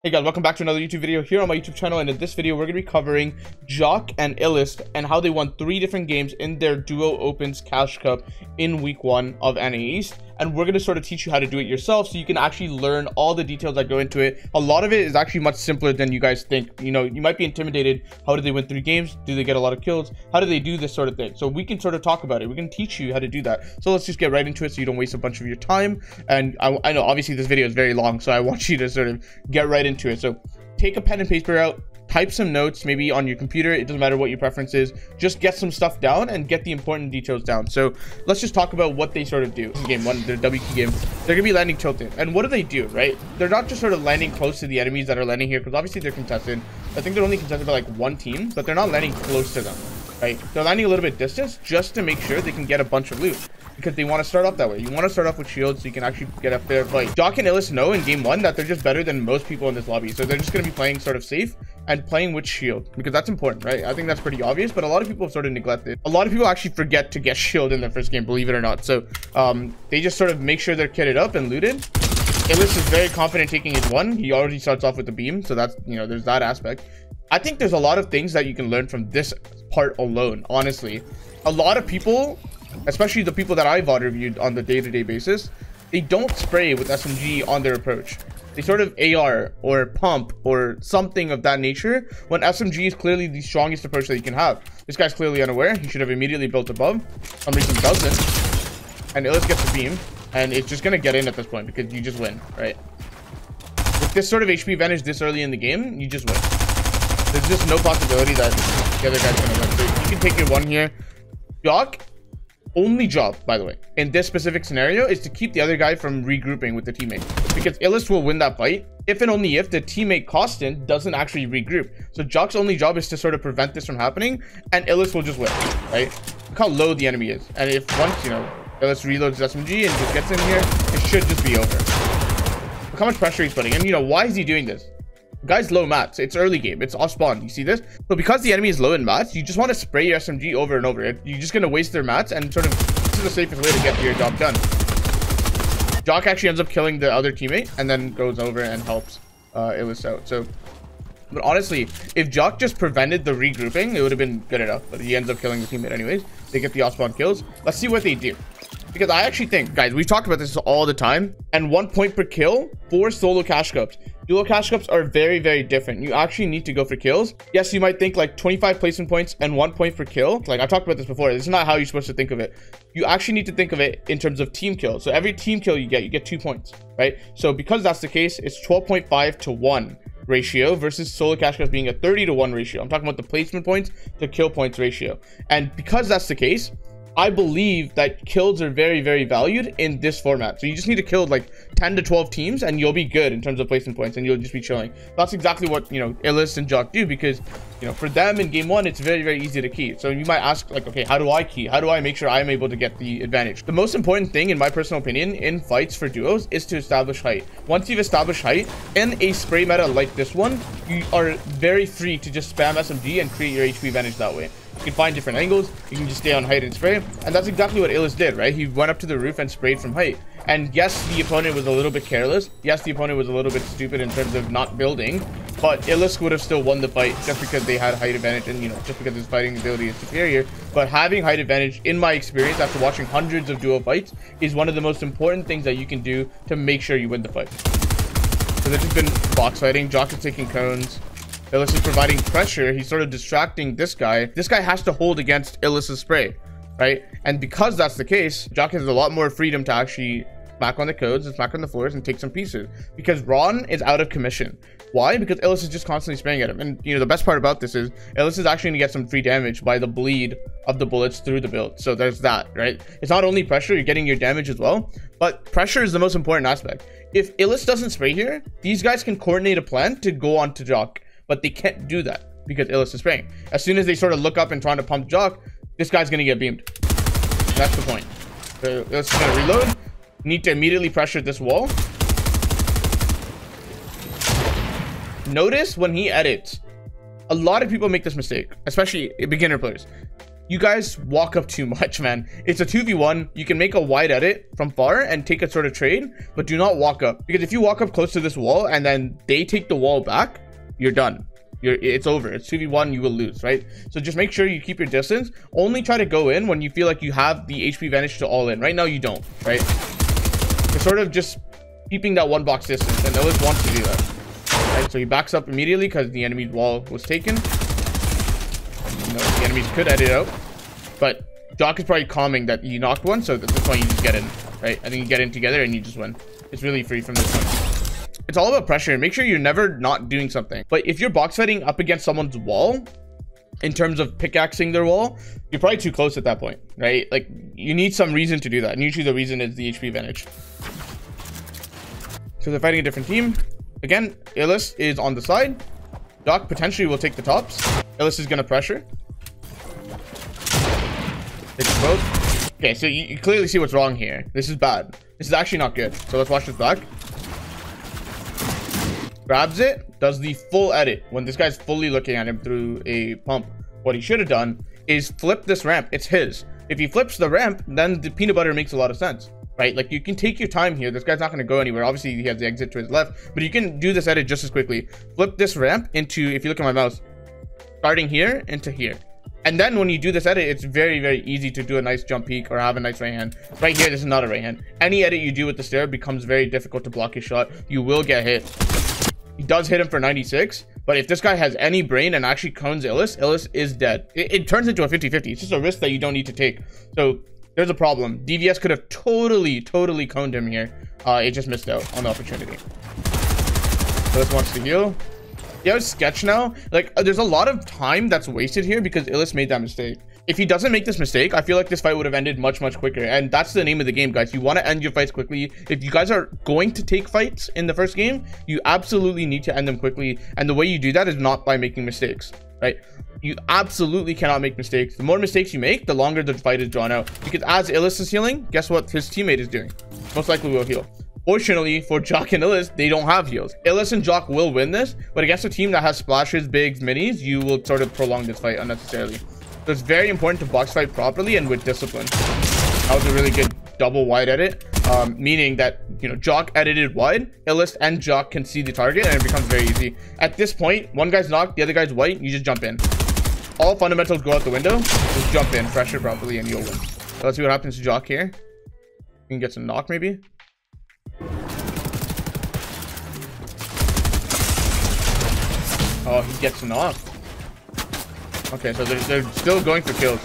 Hey guys, welcome back to another YouTube video here on my YouTube channel, and in this video we're going to be covering Jahq and Illest and how they won 3 different games in their Duo Opens Cash Cup in week 1 of NA East. And we're going to sort of teach you how to do it yourself so you can actually learn all the details that go into it. A lot of it is actually much simpler than you guys think. You know, you might be intimidated. How do they win 3 games? Do they get a lot of kills? How do they do this sort of thing? So we can sort of talk about it. We can teach you how to do that. So let's just get right into it so you don't waste a bunch of your time. And I know obviously this video is very long, so I want you to sort of get right into it. So take a pen and paper out. Type some notes, maybe on your computer. It doesn't matter what your preference is. Just get some stuff down and get the important details down. So let's just talk about what they sort of do. This is game 1, their WQ game. They're gonna be landing tilted. And what do, right? They're not just sort of landing close to the enemies that are landing here, because obviously they're contested. I think they're only contested by like 1 team, but they're not landing close to them, right? They're landing a little bit distance just to make sure they can get a bunch of loot, because they want to start off that way. You want to start off with shields so you can actually get a fair fight. Jahq and Illest know in game 1 that they're just better than most people in this lobby, so they're just going to be playing sort of safe and playing with shield, because that's important, right? I think that's pretty obvious, but a lot of people have sort of neglected. A lot of people actually forget to get shield in their first game, believe it or not. So they just sort of make sure they're kitted up and looted. Illest is very confident taking his 1. He already starts off with the beam, so that's, you know, there's that aspect. I think there's a lot of things that you can learn from this part alone, honestly. A lot of people, especially the people that I've reviewed on the day-to-day basis, they don't spray with SMG on their approach. They sort of AR or pump or something of that nature, when SMG is clearly the strongest approach that you can have. This guy's clearly unaware. He should have immediately built above. For some reason doesn't. And Illest gets the beam, and it's just gonna get in at this point because you just win, right? With this sort of HP advantage this early in the game, you just win. There's just no possibility that the other guy's gonna win. So you can take your 1 here. Jahq, only job, by the way, in this specific scenario is to keep the other guy from regrouping with the teammate, because Illest will win that fight if and only if the teammate Costin doesn't actually regroup. So Jahq's only job is to sort of prevent this from happening, and Illest will just win, right? Look how low the enemy is, and if once, you know, Illest reloads his SMG and just gets in here, it should just be over. Look how much pressure he's putting, and you know, why is he doing this? Guy's low mats. It's early game. It's Offspawn. You see this? So because the enemy is low in mats, you just want to spray your SMG over and over. You're just going to waste their mats, and sort of this is the safest way to get your job done. Jahq actually ends up killing the other teammate and then goes over and helps Illest out. So, but honestly, if Jahq just prevented the regrouping, it would have been good enough. But he ends up killing the teammate anyways. They get the Offspawn kills. Let's see what they do. Because I actually think, guys, we've talked about this all the time, and 1 point per kill for solo cash cups. Duo cash cups are very, very different. You actually need to go for kills. Yes, you might think like 25 placement points and 1 point per kill. Like I've talked about this before. This is not how you're supposed to think of it. You actually need to think of it in terms of team kills. So every team kill you get 2 points, right? So because that's the case, it's 12.5 to 1 ratio versus solo cash cups being a 30 to 1 ratio. I'm talking about the placement points to kill points ratio. And because that's the case, I believe that kills are very, very valued in this format. So you just need to kill like 10 to 12 teams and you'll be good in terms of placement points, and you'll just be chilling. That's exactly what, you know, Illest and Jahq do, because, you know, for them in game 1, it's very, very easy to key. So you might ask like, okay, how do I key? How do I make sure I'm able to get the advantage? The most important thing, in my personal opinion, in fights for duos is to establish height. Once you've established height in a spray meta like this one, you are very free to just spam SMG and create your HP advantage that way. You can find different angles. You can just stay on height and spray. And that's exactly what Illest did, right? He went up to the roof and sprayed from height. And yes, the opponent was a little bit careless. Yes, the opponent was a little bit stupid in terms of not building. But Illest would have still won the fight just because they had height advantage, and, you know, just because his fighting ability is superior. But having height advantage, in my experience, after watching hundreds of duo fights, is one of the most important things that you can do to make sure you win the fight. So this has been box fighting. Jahq is taking cones. Illest is providing pressure. He's sort of distracting this guy. This guy has to hold against Illest's spray, right? And because that's the case, Jahq has a lot more freedom to actually smack on the codes and smack on the floors and take some pieces, because Ron is out of commission. Why? Because Illest is just constantly spraying at him. And, you know, the best part about this is Illest is actually going to get some free damage by the bleed of the bullets through the build. So there's that, right? It's not only pressure, you're getting your damage as well, but pressure is the most important aspect. If Illest doesn't spray here, these guys can coordinate a plan to go on to Jahq, but they can't do that because Illest is spraying. As soon as they sort of look up and trying to pump Jahq, this guy's going to get beamed. That's the point. So Illest is going to reload. Need to immediately pressure this wall. Notice when he edits, a lot of people make this mistake, especially beginner players. you guys walk up too much, man. It's a 2v1. You can make a wide edit from far and take a sort of trade, but do not walk up, because if you walk up close to this wall and then they take the wall back, you're done. It's over. It's 2v1. You will lose, right? So just make sure you keep your distance. Only try to go in when you feel like you have the HP advantage to all in. Right now you don't, right? You're sort of just keeping that one box distance, and Illest wants to do that, right? So he backs up immediately because the enemy's wall was taken. The enemies could edit out, but Jahq is probably calming that you knocked one, so at this point you just get in, right? I think you get in together and you just win. It's really free from this one. It's all about pressure. Make sure you're never not doing something. But if you're box fighting up against someone's wall, in terms of pickaxing their wall, you're probably too close at that point, right? Like, you need some reason to do that, and usually the reason is the HP advantage. So they're fighting a different team. Again, Illest is on the side. Jahq potentially will take the tops. Illest is gonna pressure. Takes both. Okay, so you clearly see what's wrong here. This is bad. This is actually not good. So let's watch this back. Grabs it, does the full edit when this guy's fully looking at him through a pump. What he should have done is flip this ramp. It's his. If he flips the ramp, then the peanut butter makes a lot of sense, right? Like, you can take your time here. This guy's not going to go anywhere. Obviously, he has the exit to his left, but you can do this edit just as quickly. Flip this ramp into, if you look at my mouse, starting here into here. And then when you do this edit, it's very, very easy to do a nice jump peek or have a nice right hand. Right here, this is not a right hand. Any edit you do with the stair becomes very difficult to block his shot. You will get hit. He does hit him for 96, but if this guy has any brain and actually cones Illest, Illest is dead. It turns into a 50-50. It's just a risk that you don't need to take. So there's a problem. DVS could have totally coned him here. It just missed out on the opportunity. Illest wants to heal. He has sketch now. Like, there's a lot of time that's wasted here because Illest made that mistake. If he doesn't make this mistake, I feel like this fight would have ended much quicker. And that's the name of the game, guys. You want to end your fights quickly. If you guys are going to take fights in the first game, you absolutely need to end them quickly. And the way you do that is not by making mistakes, right? You absolutely cannot make mistakes. The more mistakes you make, the longer the fight is drawn out. Because as Illest is healing, guess what his teammate is doing? Most likely will heal. Fortunately for Jahq and Illest, they don't have heals. Illest and Jahq will win this, but against a team that has splashes, bigs, minis, you will sort of prolong this fight unnecessarily. So it's very important to box fight properly and with discipline. That was a really good double wide edit, meaning that, you know, Jahq edited wide, Illest and Jahq can see the target, and it becomes very easy. At this point, one guy's knocked, the other guy's white, you just jump in. All fundamentals go out the window. Just jump in, pressure properly, and you'll win. So let's see what happens to Jahq here. You can get some knock maybe. Oh, he gets knocked. Okay, so they're still going for kills.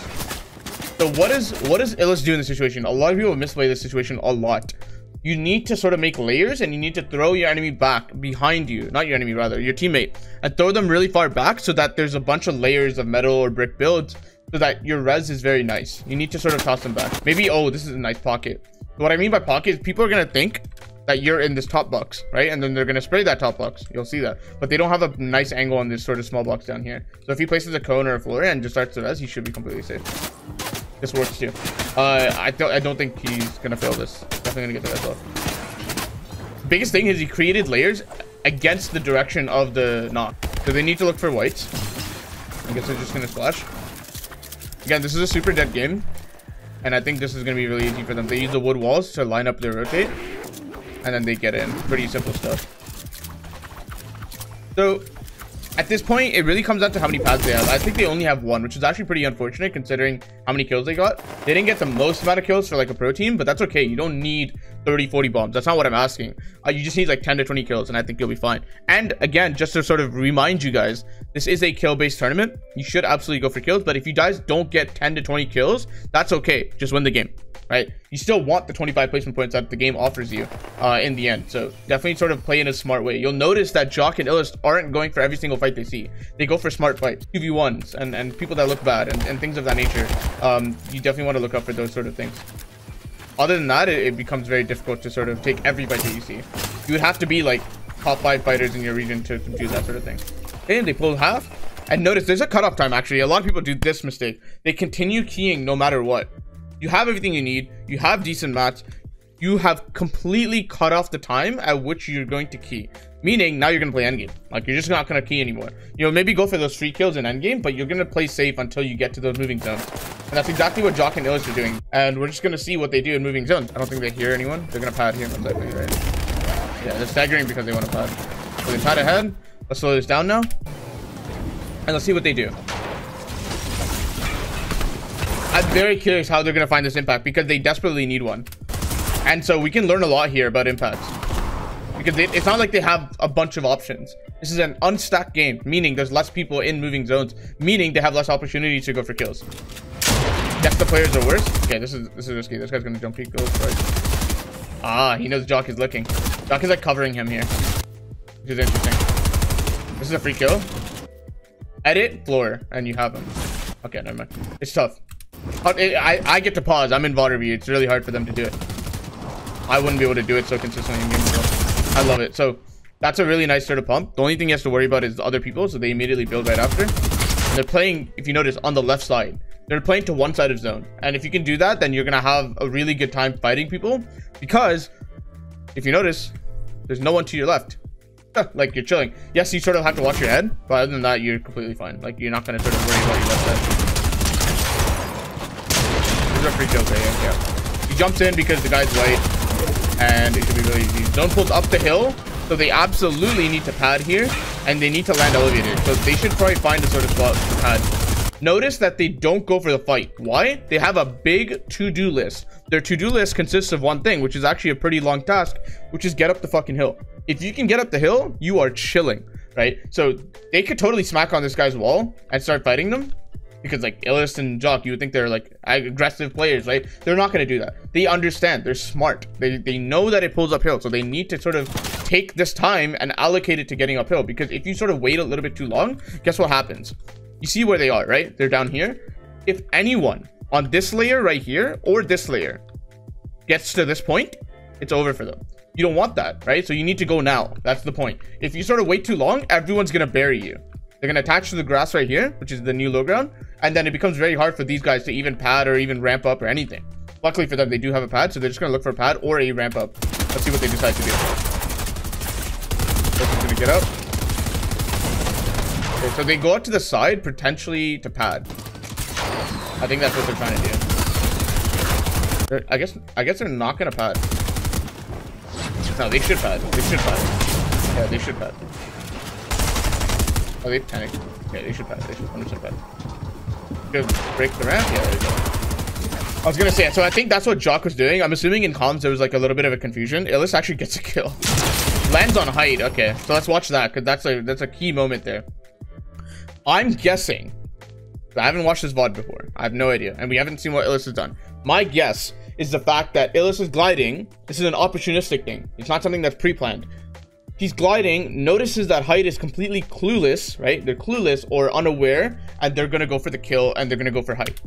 So what does Illest do in this situation? A lot of people misplay this situation a lot. You need to sort of make layers, and you need to throw your enemy back behind you. Not your enemy, rather, your teammate. And throw them really far back so that there's a bunch of layers of metal or brick builds so that your res is very nice. You need to sort of toss them back. Maybe, oh, this is a nice pocket. What I mean by pocket is people are going to think that you're in this top box, right? And then they're going to spray that top box. You'll see that. But they don't have a nice angle on this sort of small box down here. So if he places a cone or a floor and just starts to res, he should be completely safe. This works too. I don't think he's going to fail this. Definitely going to get the res off. Biggest thing is he created layers against the direction of the knock. So they need to look for whites. I guess they're just going to splash. Again, this is a super dead game. And I think this is going to be really easy for them. They use the wood walls to line up their rotate. And then they get in. Pretty simple stuff. So at this point, it really comes down to how many pads they have. I think they only have one, which is actually pretty unfortunate considering how many kills they got. They didn't get the most amount of kills for like a pro team, but that's okay. You don't need 30-40 bombs. That's not what I'm asking. You just need like 10 to 20 kills, and I think you'll be fine. And again, just to sort of remind you guys, this is a kill-based tournament. You should absolutely go for kills, but if you guys don't get 10 to 20 kills, that's okay. Just win the game, right? You still want the 25 placement points that the game offers you in the end. So definitely sort of play in a smart way. You'll notice that Jahq and Illest aren't going for every single fight they see. They go for smart fights, 2v1s, and people that look bad and things of that nature. You definitely want to look up for those sort of things. Other than that, it becomes very difficult to sort of take every fight that you see. You would have to be like top 5 fighters in your region to do that sort of thing. And they pull half. And notice there's a cutoff time actually. A lot of people do this mistake. They continue keying no matter what. You have everything you need. You have decent mats. You have completely cut off the time at which you're going to key. Meaning, now you're going to play endgame. Like, you're just not going to key anymore. You know, maybe go for those free kills in endgame, but you're going to play safe until you get to those moving zones. And that's exactly what Jahq and Illest are doing. And we're just going to see what they do in moving zones. I don't think they hear anyone. They're going to pad here, most likely, right? Yeah, they're staggering because they want to pad. So they pad ahead. Let's slow this down now. And let's see what they do. I'm very curious how they're going to find this impact because they desperately need one. And so we can learn a lot here about impacts. Because it's not like they have a bunch of options. This is an unstacked game, meaning there's less people in moving zones, meaning they have less opportunities to go for kills. Guess the players are worse. Okay, this is risky. This guy's going to jump peek goals, right? Ah, he knows Jahq is looking. Jahq is like covering him here, which is interesting. This is a free kill. Edit, floor, and you have him. Okay, never mind. It's tough. I get to pause. I'm in VOD review. It's really hard for them to do it. I wouldn't be able to do it so consistently in game. I love it. So that's a really nice sort of pump. The only thing he has to worry about is other people, so they immediately build right after. And they're playing, if you notice, on the left side. They're playing to one side of zone. And if you can do that, then you're going to have a really good time fighting people. Because, if you notice, there's no one to your left. Like, you're chilling. Yes, you sort of have to watch your head, but other than that, you're completely fine. Like, you're not going to sort of worry about your left side. These are free kills right here, yeah. He jumps in because the guy's white. And it should be really easy. Zone pulls up the hill, so they absolutely need to pad here, and they need to land elevated. So they should probably find a sort of spot to pad. Notice that they don't go for the fight. Why? They have a big to-do list. Their to-do list consists of one thing, which is actually a pretty long task, which is get up the fucking hill. If you can get up the hill, you are chilling, right? So they could totally smack on this guy's wall and start fighting them. Because like Illest and Jahq, you would think they're like aggressive players, right? They're not going to do that. They understand. They're smart. They know that it pulls uphill. So they need to sort of take this time and allocate it to getting uphill. Because if you sort of wait a little bit too long, guess what happens? You see where they are, right? They're down here. If anyone on this layer right here or this layer gets to this point, it's over for them. You don't want that, right? So you need to go now. That's the point. If you sort of wait too long, everyone's going to bury you. They're going to attach to the grass right here, which is the new low ground. And then it becomes very hard for these guys to even pad or even ramp up or anything. Luckily for them, they do have a pad. So they're just going to look for a pad or a ramp up. Let's see what they decide to do. This is going to get up. Okay, so they go out to the side, potentially to pad. I think that's what they're trying to do. I guess they're not going to pad. No, they should pad. They should pad. Yeah, they should pad. Oh, they panicked. Yeah, they should pass. They should 100% pass. Good. Break the ramp. Yeah, there you go. I was gonna say, so I think that's what Jahq was doing. I'm assuming in comms there was like a little bit of a confusion. Illest actually gets a kill. Lands on height. Okay, so let's watch that because that's a key moment there. I'm guessing. I haven't watched this VOD before. I have no idea, and we haven't seen what Illest has done. My guess is the fact that Illest is gliding. This is an opportunistic thing. It's not something that's pre-planned. He's gliding, notices that height is completely clueless, right? They're clueless or unaware, and they're going to go for the kill, and they're going to go for height.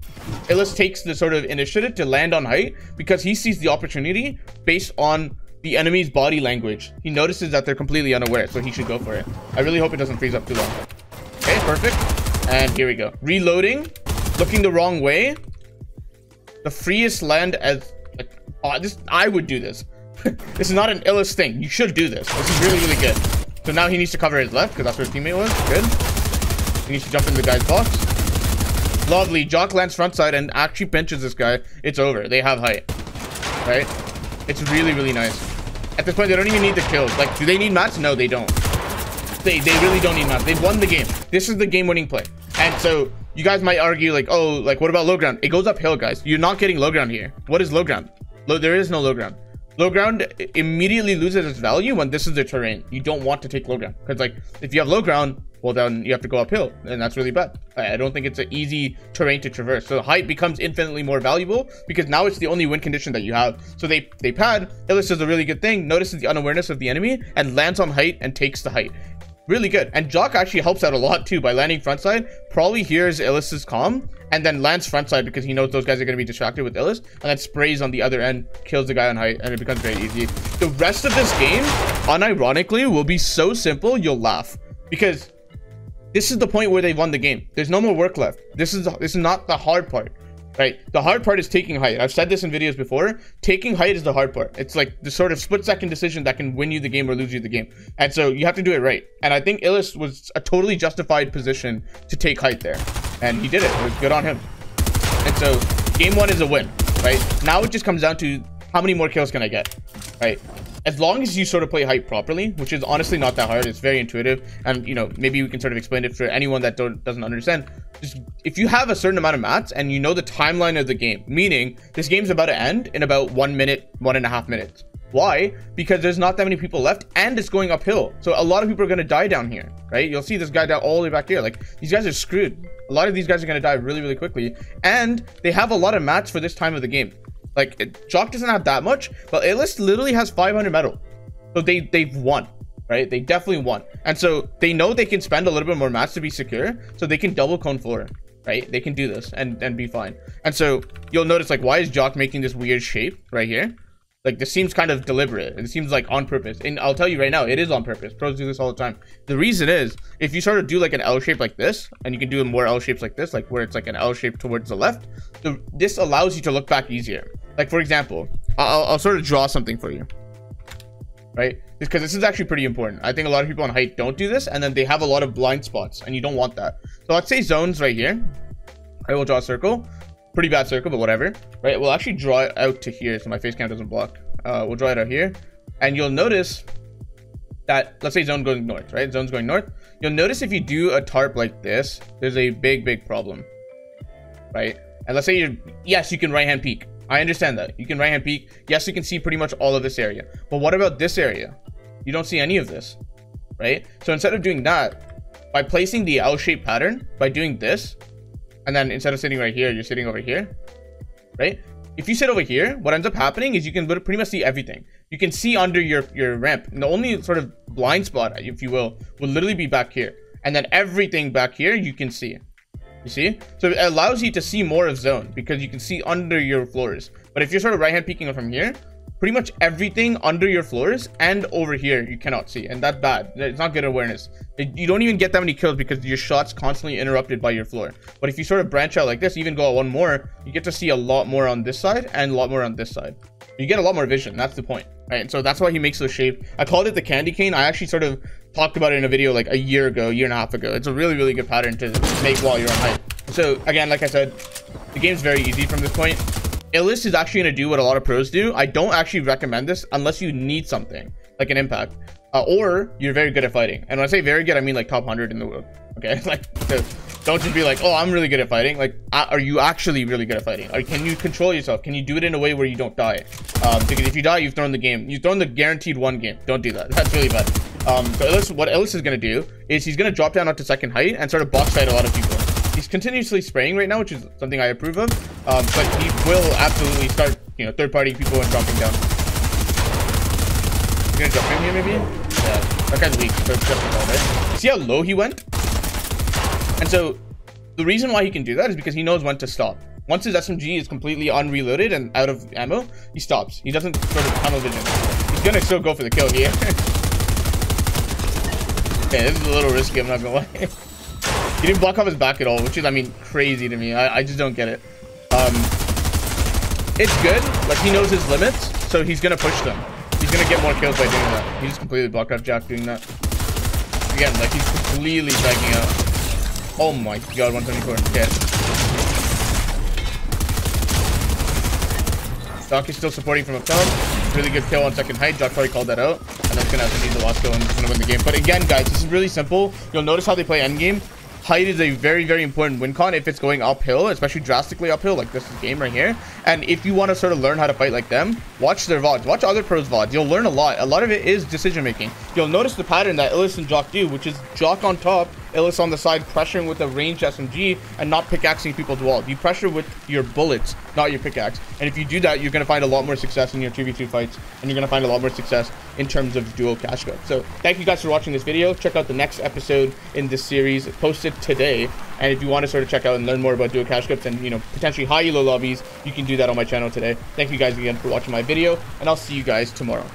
Illest takes the sort of initiative to land on height because he sees the opportunity based on the enemy's body language. He notices that they're completely unaware, so he should go for it. I really hope it doesn't freeze up too long. Okay, perfect. And here we go. Reloading, looking the wrong way. The freest land as... I would do this. This is not an Illest thing. You should do this. This is really, really good. So now he needs to cover his left because that's where his teammate was. Good. He needs to jump in the guy's box. Lovely. Jahq lands front side and actually pinches this guy. It's over. They have height. Right? It's really, really nice. At this point, they don't even need the kills. Like, do they need mats? No, they don't. They really don't need mats. They've won the game. This is the game-winning play. And so you guys might argue like, oh, like what about low ground? It goes uphill, guys. You're not getting low ground here. What is low ground? There is no low ground. Low ground immediately loses its value when this is the terrain. You don't want to take low ground because like if you have low ground, well then you have to go uphill and that's really bad. I don't think it's an easy terrain to traverse. So height becomes infinitely more valuable because now it's the only win condition that you have. So they pad. Illest does a really good thing, notices the unawareness of the enemy and lands on height and takes the height. Really good. And Jahq actually helps out a lot too by landing frontside. Probably hears Illest's comm and then lands frontside because he knows those guys are going to be distracted with Illest and then sprays on the other end, kills the guy on height, and it becomes very easy. The rest of this game, unironically, will be so simple you'll laugh because this is the point where they've won the game. There's no more work left. This is not the hard part. right? The hard part is taking height. I've said this in videos before. Taking height is the hard part. It's like the sort of split-second decision that can win you the game or lose you the game. And so you have to do it right. And I think Illest was a totally justified position to take height there. And he did it. It was good on him. And so game 1 is a win, right? Now it just comes down to how many more kills can I get, right? As long as you sort of play height properly, which is honestly not that hard, it's very intuitive, and you know, maybe we can sort of explain it for anyone that doesn't understand. Just if you have a certain amount of mats and you know the timeline of the game, meaning this game's about to end in about 1 minute, 1.5 minutes. Why? Because there's not that many people left and it's going uphill. So a lot of people are going to die down here, right? You'll see this guy die all the way back here. Like, these guys are screwed. A lot of these guys are going to die really, really quickly. And they have a lot of mats for this time of the game. Like, Jahq doesn't have that much, but Illest literally has 500 metal. So they've won, right? They definitely won. And so they know they can spend a little bit more mats to be secure, so they can double cone floor, right? They can do this and be fine. And so you'll notice, like, why is Jahq making this weird shape right here? Like, this seems kind of deliberate. It seems like on purpose. And I'll tell you right now, it is on purpose. Pros do this all the time. The reason is, if you sort of do like an L shape like this, and you can do more L shapes like this, like where it's like an L shape towards the left, this allows you to look back easier. Like, for example, I'll sort of draw something for you, right? Because this is actually pretty important. I think a lot of people on height don't do this, and then they have a lot of blind spots, and you don't want that. So let's say zones right here. I will draw a circle. Pretty bad circle, but whatever, right? We'll actually draw it out to here so my face cam doesn't block. We'll draw it out here, and you'll notice that, let's say zone going north, right? Zone's going north. You'll notice if you do a tarp like this, there's a big problem, right? And let's say yes, you can right hand peek. I understand that you can right hand peek. Yes, you can see pretty much all of this area, but what about this area? You don't see any of this, right? So instead of doing that, by placing the L-shaped pattern, by doing this, and then instead of sitting right here, you're sitting over here, right? If you sit over here, what ends up happening is you can pretty much see everything. You can see under your ramp. And the only sort of blind spot, if you will literally be back here. And then everything back here, you can see. You see? So it allows you to see more of zone because you can see under your floors. But if you're sort of right hand peeking from here, pretty much everything under your floors and over here you cannot see, and that's bad. It's not good awareness. You don't even get that many kills because your shot's constantly interrupted by your floor. But if you sort of branch out like this, even go out one more, you get to see a lot more on this side and a lot more on this side. You get a lot more vision. That's the point, right? And so that's why he makes the shape. I called it the candy cane. I actually sort of talked about it in a video like a year and a half ago. It's a really good pattern to make while you're on height. So again, like I said, the game's very easy from this point. Illest is actually going to do what a lot of pros do. I don't actually recommend this unless you need something like an impact, or you're very good at fighting. And when I say very good, I mean like top 100 in the world. Okay, like, so don't just be like, oh, I'm really good at fighting. Like, are you actually really good at fighting? Or can you control yourself? Can you do it in a way where you don't die? Because if you die, you've thrown the game. You've thrown the guaranteed one game. Don't do that. That's really bad. So what Illest is going to do is he's going to drop down onto second height and sort of box fight a lot of people. He's continuously spraying right now, which is something I approve of. But he will absolutely start, you know, third-party people and dropping down. He's gonna jump in here, maybe? Yeah, that guy's weak. So it's jumping down, right? See how low he went? And so the reason why he can do that is because he knows when to stop. Once his SMG is completely unreloaded and out of ammo, he stops. He doesn't sort of tunnel vision. He's gonna still go for the kill here. Okay, this is a little risky, I'm not gonna lie. He didn't block off his back at all, which is, I mean, crazy to me. I just don't get it. It's good. Like, he knows his limits, so he's gonna push them. He's gonna get more kills by doing that. He just completely blocked off Jahq doing that. Again, like, he's completely backing out. Oh my god, 174. Okay. Jahq is still supporting from up top. Really good kill on second height. Jahq probably called that out. And that's gonna have to be the last kill and he's gonna win the game. But again, guys, this is really simple. You'll notice how they play endgame. Height is a very important win con if it's going uphill, especially drastically uphill, like this game right here. And if you want to sort of learn how to fight like them, watch their VODs, watch other pros VODs. You'll learn a lot. A lot of it is decision making. You'll notice the pattern that Illest and Jahq do, which is Jahq on top, Illest on the side, pressuring with a ranged SMG and not pickaxing people's walls. You pressure with your bullets, not your pickaxe. And if you do that, you're going to find a lot more success in your 2v2 fights, and you're going to find a lot more success in terms of duo cash cup. So thank you guys for watching this video. Check out the next episode in this series posted today. And if you want to sort of check out and learn more about duo cash cups and, you know, potentially high elo lobbies, you can do that on my channel today. Thank you guys again for watching my video, and I'll see you guys tomorrow.